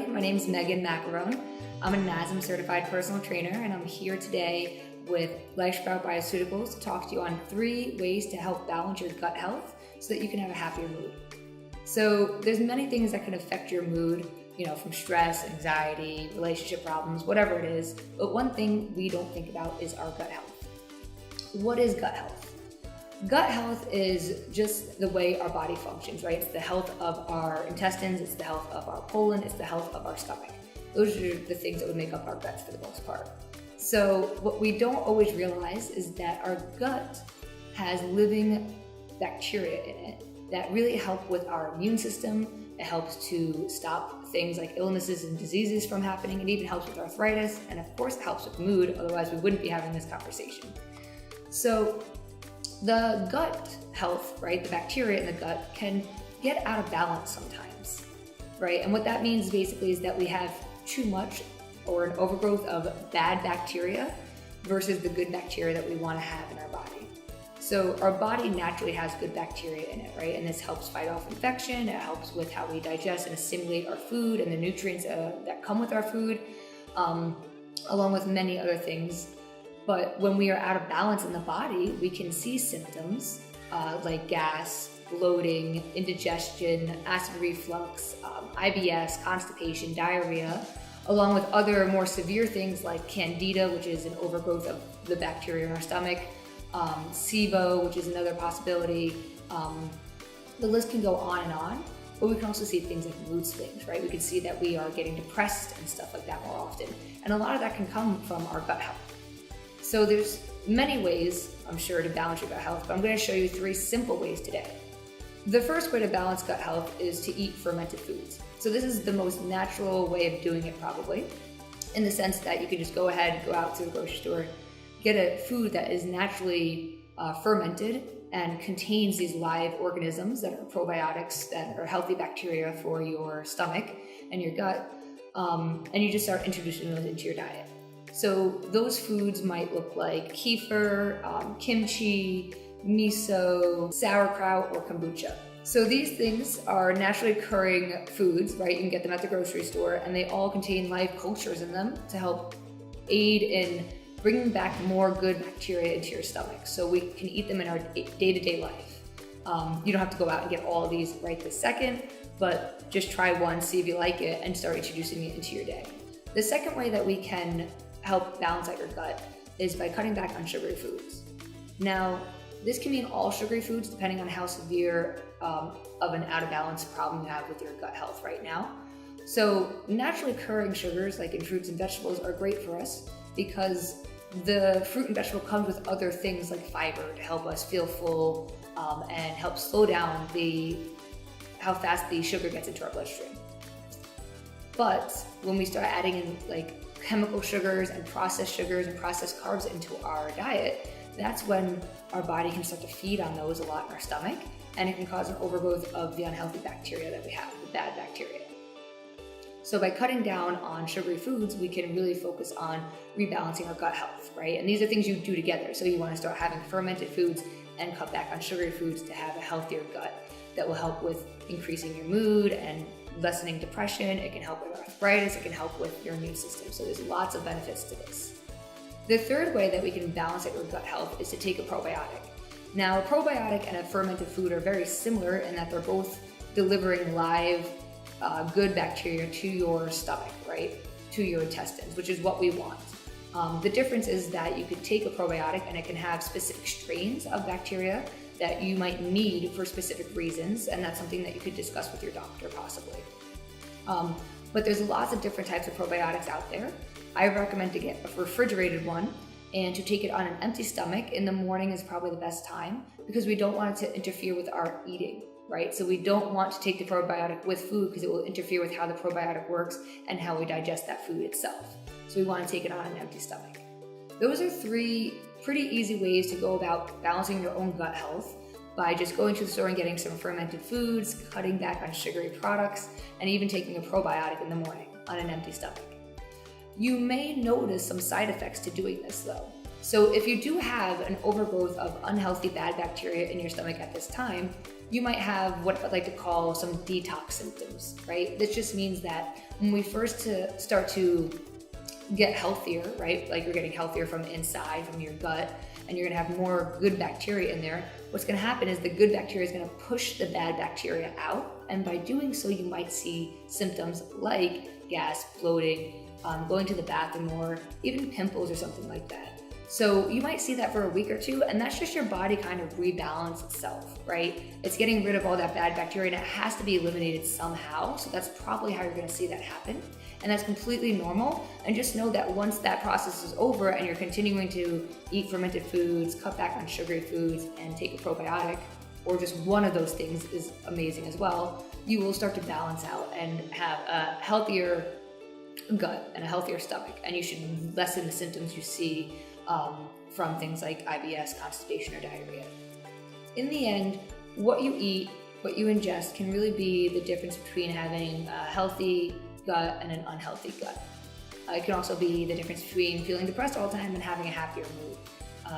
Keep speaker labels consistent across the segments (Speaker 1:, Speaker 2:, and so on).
Speaker 1: everybody. My name is Megan Macaron. I'm a NASM certified personal trainer, and I'm here today with LifeSprout Bioceuticals to talk to you on 3 ways to help balance your gut health so that you can have a happier mood. So there's many things that can affect your mood, from stress, anxiety, relationship problems, whatever it is. But one thing we don't think about is our gut health. What is gut health? Gut health is just the way our body functions, right? It's the health of our intestines, it's the health of our colon, it's the health of our stomach. Those are the things that would make up our guts for the most part. So what we don't always realize is that our gut has living bacteria in it that really help with our immune system. It helps to stop things like illnesses and diseases from happening. It even helps with arthritis, and of course it helps with mood, otherwise we wouldn't be having this conversation. So the gut health, right, the bacteria in the gut can get out of balance sometimes, right? And what that means basically is that we have too much or an overgrowth of bad bacteria versus the good bacteria that we want to have in our body. So our body naturally has good bacteria in it, right? And this helps fight off infection. It helps with how we digest and assimilate our food and the nutrients that come with our food, along with many other things. But when we are out of balance in the body, we can see symptoms like gas, bloating, indigestion, acid reflux, IBS, constipation, diarrhea, along with other more severe things like candida, which is an overgrowth of the bacteria in our stomach, SIBO, which is another possibility. The list can go on, but we can also see things like mood swings, right? We can see that we are getting depressed and stuff like that more often. And a lot of that can come from our gut health. So there's many ways, I'm sure, to balance your gut health, but I'm going to show you 3 simple ways today. The first way to balance gut health is to eat fermented foods. So this is the most natural way of doing it probably, in the sense that you can just go out to the grocery store, get a food that is naturally fermented and contains these live organisms that are probiotics, that are healthy bacteria for your stomach and your gut, and you just start introducing those into your diet. So those foods might look like kefir, kimchi, miso, sauerkraut, or kombucha. So these things are naturally occurring foods, right? You can get them at the grocery store, and they all contain live cultures in them to help aid in bringing back more good bacteria into your stomach, so we can eat them in our day-to-day life. You don't have to go out and get all of these right this second, but just try one, see if you like it, and start introducing it into your day. The second way that we can help balance out your gut is by cutting back on sugary foods. Now, this can mean all sugary foods depending on how severe of an out of balance problem you have with your gut health right now. So naturally occurring sugars like in fruits and vegetables are great for us because the fruit and vegetable comes with other things like fiber to help us feel full and help slow down how fast the sugar gets into our bloodstream. But when we start adding in like chemical sugars and processed carbs into our diet, that's when our body can start to feed on those a lot in our stomach, and it can cause an overgrowth of the unhealthy bacteria that we have, the bad bacteria. So by cutting down on sugary foods, we can really focus on rebalancing our gut health, right? And these are things you do together. So you want to start having fermented foods and cut back on sugary foods to have a healthier gut that will help with increasing your mood and lessening depression. It can help with arthritis. It can help with your immune system. So there's lots of benefits to this. The third way that we can balance out your gut health is to take a probiotic. Now, a probiotic and a fermented food are very similar in that they're both delivering live good bacteria to your stomach, right? To your intestines, which is what we want. The difference is that you could take a probiotic and it can have specific strains of bacteria that you might need for specific reasons, and that's something that you could discuss with your doctor possibly. But there's lots of different types of probiotics out there. I recommend to get a refrigerated one and to take it on an empty stomach. In the morning is probably the best time because we don't want it to interfere with our eating, right? So we don't want to take the probiotic with food because it will interfere with how the probiotic works and how we digest that food itself. So we want to take it on an empty stomach. Those are 3 pretty easy ways to go about balancing your own gut health by just going to the store and getting some fermented foods, cutting back on sugary products, and even taking a probiotic in the morning on an empty stomach. You may notice some side effects to doing this though. So if you do have an overgrowth of unhealthy bad bacteria in your stomach at this time, you might have what I like to call some detox symptoms, right? This just means that when we first start to get healthier, right? Like you're getting healthier from inside, from your gut, and you're gonna have more good bacteria in there. What's gonna happen is the good bacteria is gonna push the bad bacteria out. And by doing so, you might see symptoms like gas, bloating, going to the bathroom more, even pimples or something like that. So you might see that for a week or two, and that's just your body kind of rebalance itself, right? It's getting rid of all that bad bacteria, and it has to be eliminated somehow. So that's probably how you're gonna see that happen. And that's completely normal. And just know that once that process is over and you're continuing to eat fermented foods, cut back on sugary foods, and take a probiotic, or just one of those things is amazing as well, you will start to balance out and have a healthier gut and a healthier stomach. And you should lessen the symptoms you see from things like IBS, constipation, or diarrhea. In the end, what you eat, what you ingest can really be the difference between having a healthy gut and an unhealthy gut. It can also be the difference between feeling depressed all the time and having a happier mood,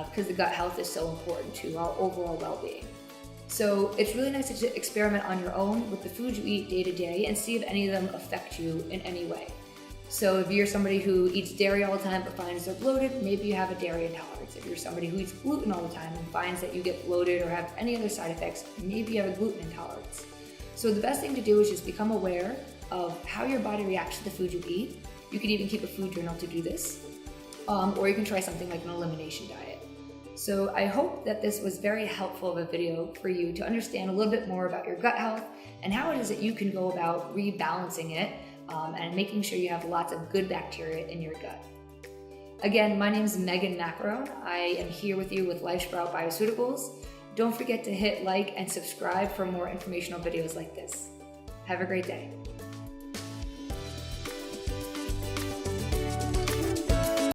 Speaker 1: because the gut health is so important to our overall well-being. So it's really nice to experiment on your own with the foods you eat day to day and see if any of them affect you in any way. So if you're somebody who eats dairy all the time but finds they're bloated, maybe you have a dairy intolerance. If you're somebody who eats gluten all the time and finds that you get bloated or have any other side effects, maybe you have a gluten intolerance. So the best thing to do is just become aware of how your body reacts to the food you eat. You can even keep a food journal to do this, or you can try something like an elimination diet. So I hope that this was very helpful of a video for you to understand a little bit more about your gut health and how it is that you can go about rebalancing it and making sure you have lots of good bacteria in your gut. Again, my name is Megan Macaron. I am here with you with LifeSprout Bioceuticals. Don't forget to hit like and subscribe for more informational videos like this. Have a great day.